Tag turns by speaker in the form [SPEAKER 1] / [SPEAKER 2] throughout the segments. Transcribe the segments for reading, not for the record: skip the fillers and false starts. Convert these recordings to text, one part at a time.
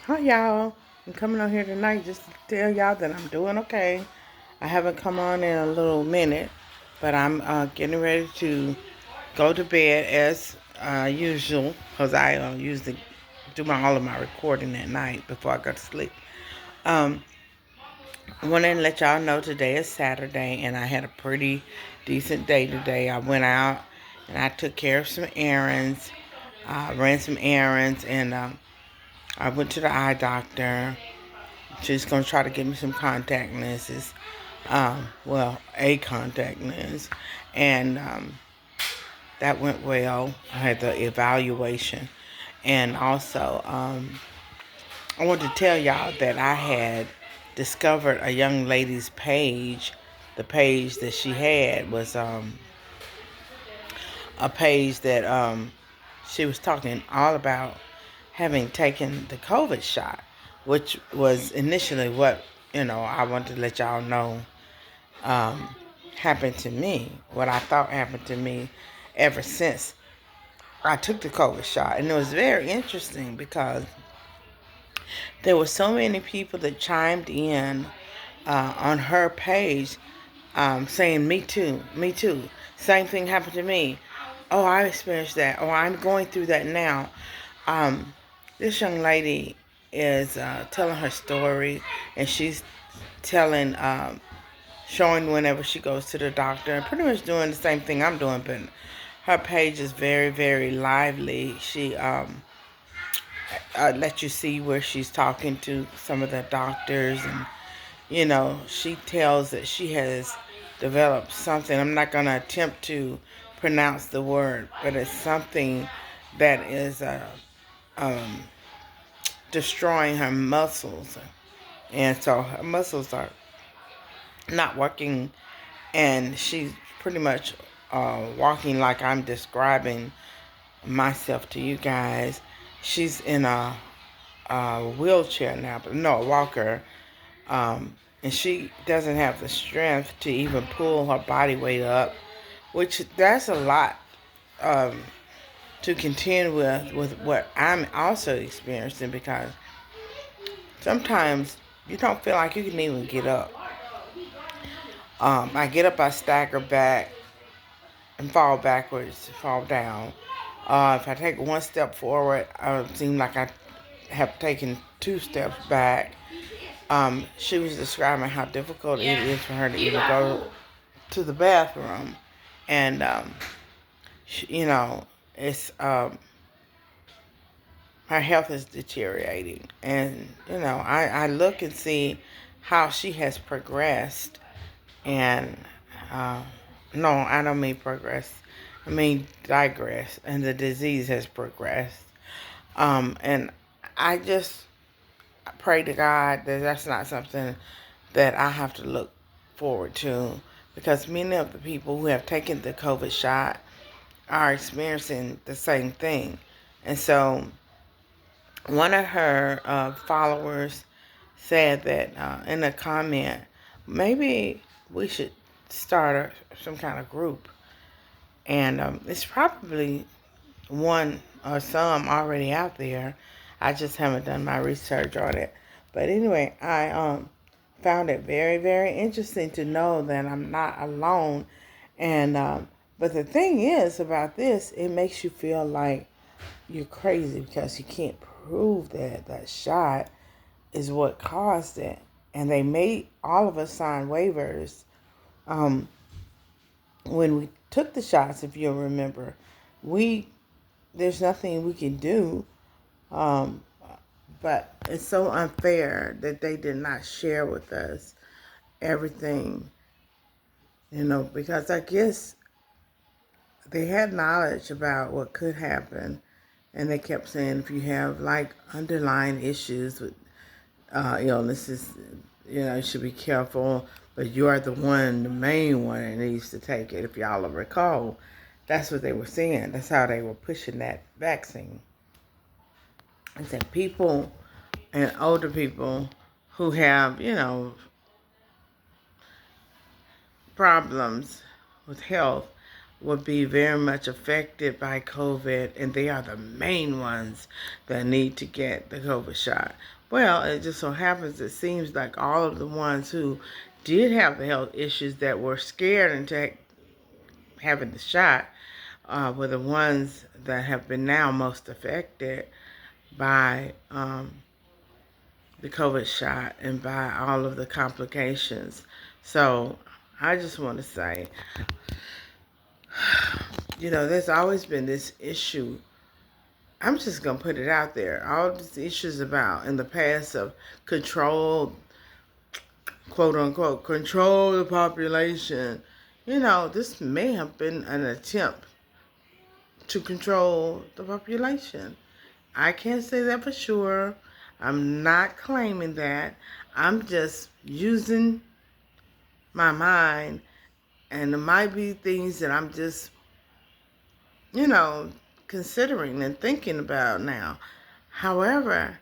[SPEAKER 1] Hi y'all. I'm coming on here tonight just to tell y'all that I'm doing okay. I haven't come on in a little minute, but I'm getting ready to go to bed as usual because I usually do all of my recording at night before I go to sleep. Um, I want to let y'all know today is Saturday and I had a pretty decent day today. I went out and I took care of some errands, ran some errands, and I went to the eye doctor. She's going to try to get me some contact lenses. A contact lens. And that went well. I had the evaluation. And also, I want to tell y'all that I had discovered a young lady's page. The page that she had was a page that she was talking all about having taken the COVID shot, which was initially what, I wanted to let y'all know um, happened to me, what I thought happened to me ever since I took the COVID shot. And it was very interesting because there were so many people that chimed in on her page saying, me too. Same thing happened to me. Oh, I experienced that. Oh, I'm going through that now. Um, this young lady is telling her story, and she's telling, showing whenever she goes to the doctor, and pretty much doing the same thing I'm doing, but her page is very, very lively. She lets you see where she's talking to some of the doctors, and she tells that she has developed something. I'm not going to attempt to pronounce the word, but it's something that is um, destroying her muscles. And so her muscles are not working, and she's pretty much walking like I'm describing myself to you guys. She's in a wheelchair now, but no, a walker. And she doesn't have the strength to even pull her body weight up, which that's a lot um, to contend with what I'm also experiencing, because sometimes you don't feel like you can even get up. I get up, I stagger back and fall backwards, fall down. If I take one step forward, it seems like I have taken two steps back. She was describing how difficult it is for her to even go to the bathroom, and it's her health is deteriorating, and I look and see how she has progressed, and uh, no, I don't mean progress, I mean digress, and the disease has progressed, and I just pray to God that that's not something that I have to look forward to, because many of the people who have taken the COVID shot are experiencing the same thing. And so one of her followers said that in a comment, maybe we should start some kind of group. And it's probably one or some already out there. I just haven't done my research on it. But anyway, I found it very, very interesting to know that I'm not alone. And but the thing is about this, it makes you feel like you're crazy because you can't prove that that shot is what caused it. And they made all of us sign waivers um, when we took the shots. If you'll remember, we there's nothing we can do. Um, but it's so unfair that they did not share with us everything, because I guess they had knowledge about what could happen, and they kept saying if you have like underlying issues with illnesses, you should be careful. But you are the main one that needs to take it. If y'all recall, that's what they were saying. That's how they were pushing that vaccine. I said people and older people who have, problems with health would be very much affected by COVID, and they are the main ones that need to get the COVID shot. Well, it just so happens it seems like all of the ones who did have the health issues that were scared into having the shot were the ones that have been now most affected by the COVID shot and by all of the complications. So I just want to say, there's always been this issue. I'm just going to put it out there. All these issues about in the past of control, quote unquote, control the population. This may have been an attempt to control the population. I can't say that for sure. I'm not claiming that. I'm just using my mind, and there might be things that I'm just, you know, considering and thinking about now. However,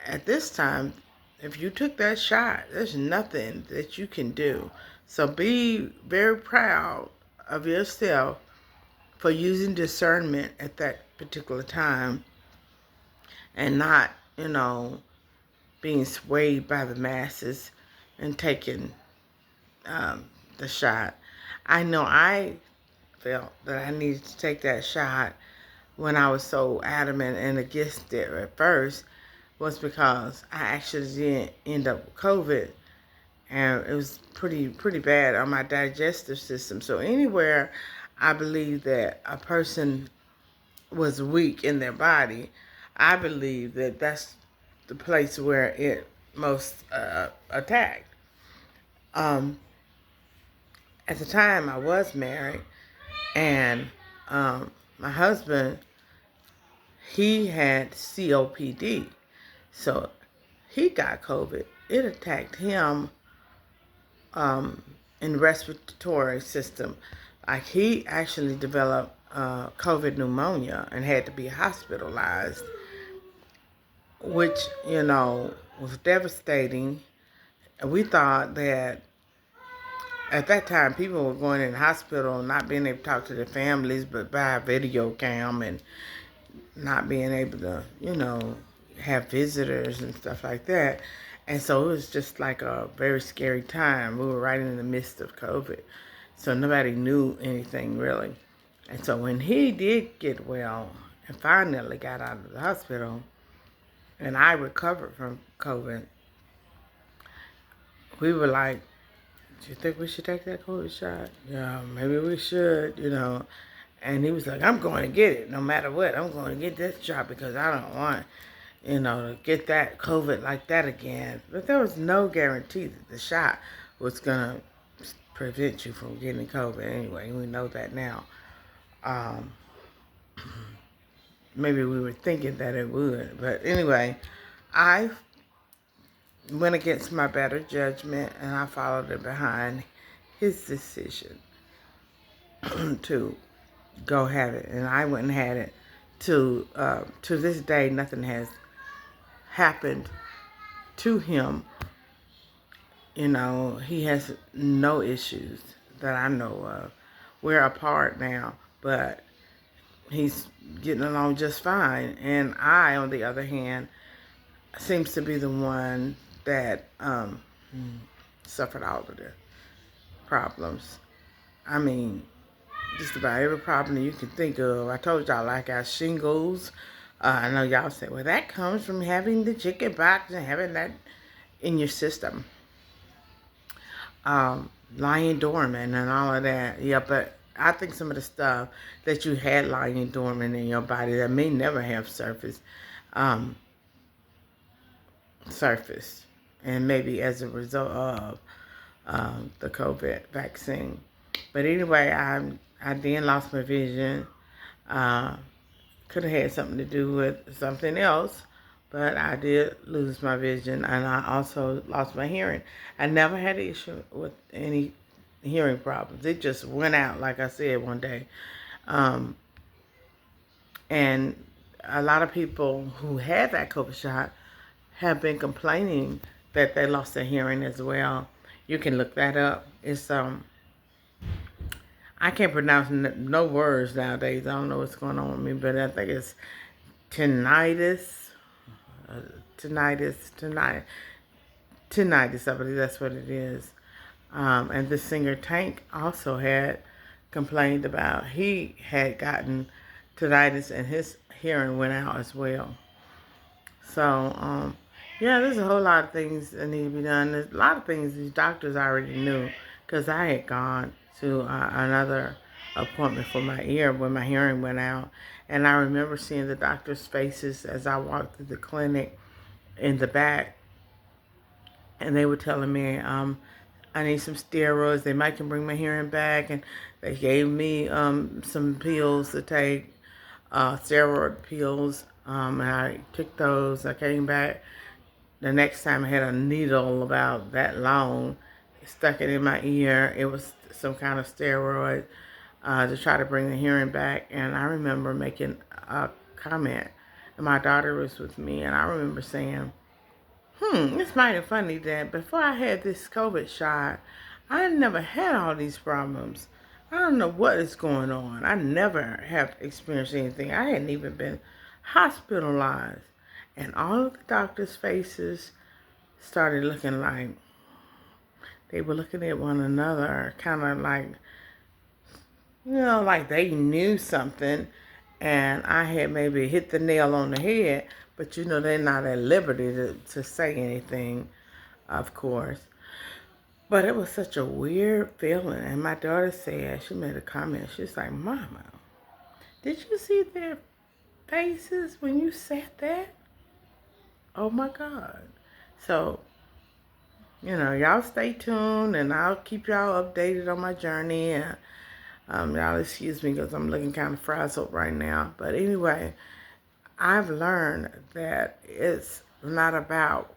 [SPEAKER 1] at this time, if you took that shot, there's nothing that you can do. So be very proud of yourself for using discernment at that particular time and not, being swayed by the masses and taking the shot. I know I felt that I needed to take that shot when I was so adamant and against it at first was because I actually did end up with COVID, and it was pretty bad on my digestive system. So anywhere I believe that a person was weak in their body, I believe that that's the place where it most attacked. Um, at the time, I was married, and my husband, he had COPD, so he got COVID. It attacked him in the respiratory system. Like he actually developed COVID pneumonia and had to be hospitalized, which, was devastating. And we thought that at that time people were going in the hospital not being able to talk to their families but by video cam and not being able to, have visitors and stuff like that. And so it was just like a very scary time. We were right in the midst of COVID. So nobody knew anything really. And so when he did get well and finally got out of the hospital and I recovered from COVID, we were like, do you think we should take that COVID shot? Yeah, maybe we should. And he was like, I'm going to get it no matter what. I'm going to get this shot because I don't want, to get that COVID like that again. But there was no guarantee that the shot was going to prevent you from getting COVID anyway. We know that now. Maybe we were thinking that it would. But anyway, I went against my better judgment and I followed it behind his decision to go have it, and I went and had it. To this day, nothing has happened to him. He has no issues that I know of. We're apart now, but he's getting along just fine. And I, on the other hand, seems to be the one that suffered all of the problems. I mean, just about every problem that you can think of. I told y'all I got shingles. I know y'all say, well, that comes from having the chicken pox and having that in your system. Lying dormant and all of that. Yeah, but I think some of the stuff that you had lying dormant in your body that may never have surfaced, and maybe as a result of the COVID vaccine. But anyway, I then lost my vision. Could have had something to do with something else, but I did lose my vision, and I also lost my hearing. I never had an issue with any hearing problems. It just went out, like I said, one day. And a lot of people who had that COVID shot have been complaining that they lost their hearing as well. You can look that up. It's I can't pronounce no words nowadays. I don't know what's going on with me, but I think it's tinnitus. tinnitus, I believe that's what it is. And the singer Tank also had complained about he had gotten tinnitus and his hearing went out as well. So, yeah, there's a whole lot of things that need to be done. There's a lot of things these doctors already knew because I had gone to another appointment for my ear when my hearing went out. And I remember seeing the doctor's faces as I walked through the clinic in the back. And they were telling me, I need some steroids. They might can bring my hearing back. And they gave me some pills to take, steroid pills. And I took those. I came back. The next time I had a needle about that long, stuck it in my ear. It was some kind of steroid to try to bring the hearing back. And I remember making a comment. And my daughter was with me. And I remember saying, it's mighty funny that before I had this COVID shot, I never had all these problems. I don't know what is going on. I never have experienced anything. I hadn't even been hospitalized. And all of the doctors' faces started looking like they were looking at one another, kind of like, like they knew something. And I had maybe hit the nail on the head, but they're not at liberty to say anything, of course. But it was such a weird feeling. And my daughter said, she made a comment, she's like, Mama, did you see their faces when you said that? Oh my God. So, y'all stay tuned and I'll keep y'all updated on my journey. And y'all excuse me because I'm looking kind of frazzled right now. But anyway, I've learned that it's not about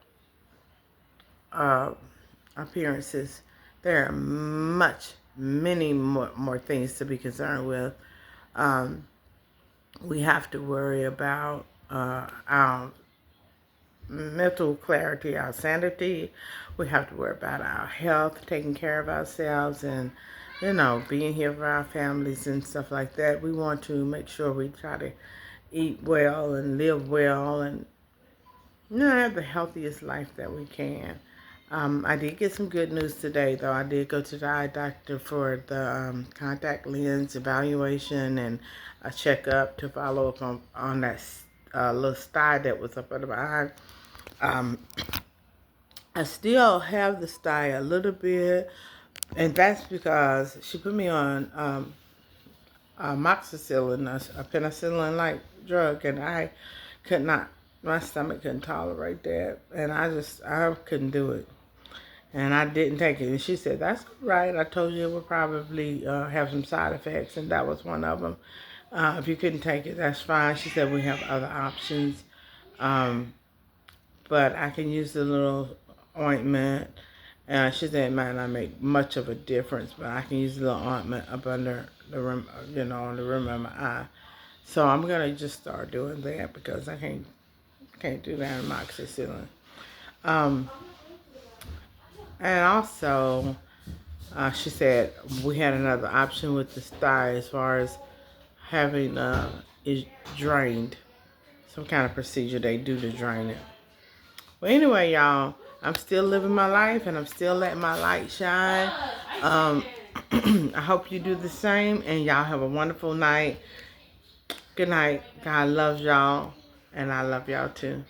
[SPEAKER 1] appearances. There are many more things to be concerned with. We have to worry about our mental clarity, our sanity. We have to worry about our health, taking care of ourselves, and being here for our families and stuff like that. We want to make sure we try to eat well and live well and have the healthiest life that we can. I did get some good news today, though. I did go to the eye doctor for the contact lens evaluation and a checkup to follow up on that little sty that was up under my eye. I still have the sty a little bit, and that's because she put me on amoxicillin, a penicillin-like drug, and I could not, my stomach couldn't tolerate that, and I couldn't do it. And I didn't take it. And she said, that's all right. I told you it would probably have some side effects, and that was one of them. If you couldn't take it, that's fine. She said we have other options. But I can use the little ointment. She said it might not make much of a difference, but I can use the little ointment up under the rim, on the rim of my eye. So I'm going to just start doing that because I can't do that in amoxicillin. And also, she said we had another option with the sty as far as having it drained. Some kind of procedure they do to drain it. But anyway, y'all, I'm still living my life and I'm still letting my light shine. I hope you do the same and y'all have a wonderful night. Good night. God loves y'all and I love y'all too.